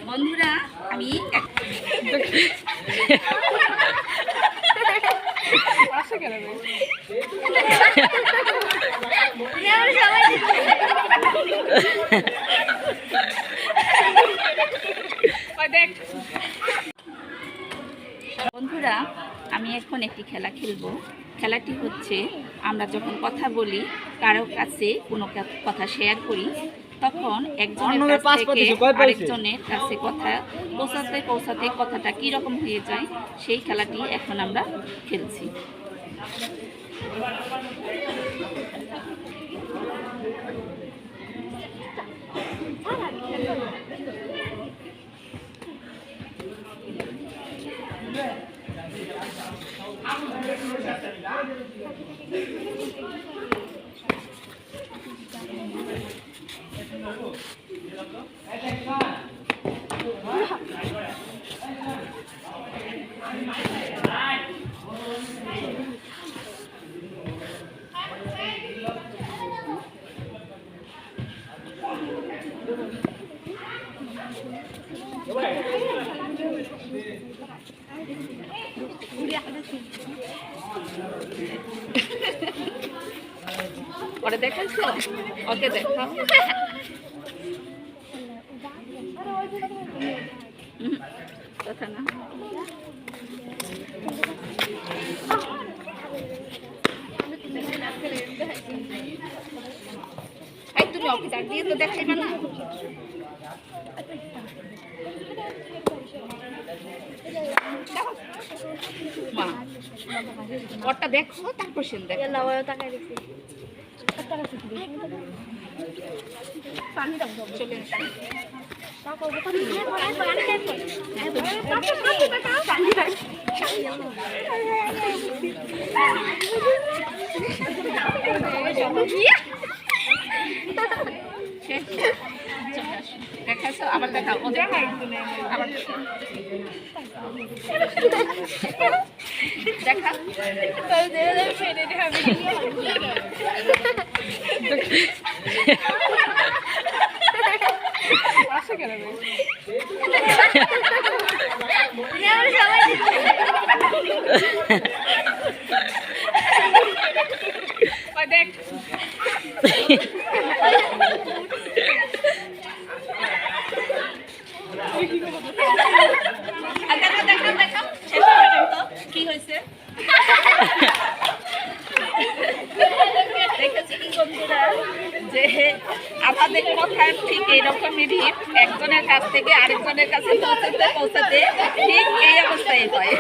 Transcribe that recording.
বন্ধুরা আমি বন্ধুরা আমি এখন একটি খেলা খেলবো। খেলাটি হচ্ছে আমরা যখন কথা বলি, কারো কাছে কোনো কথা শেয়ার করি, তখন একজনের কাছ থেকে আরেকজনের কাছে কথা পৌঁছাতে পৌঁছাতে কথাটা কীরকম হয়ে যায় সেই খেলাটি এখন আমরা খেলছি। ওরে দেখাইছো? ওকে দেখাও। কথা না তুমি ওকে ডাক দিয়ে তো দেখাইবে না। মা ওটা দেখো তারপর সেন দেখো। চলে দেখাছো আবার দেখাও। ও দেখাই আবার দেখা দেখ কি হয়েছে দেখেছি কি বন্ধুরা যে আমাদের কথা ঠিক এইরকমই একজনের কাছ থেকে আরেকজনের কাছে পৌঁছাতে পৌঁছাতে ঠিক এই অবস্থায় হয়।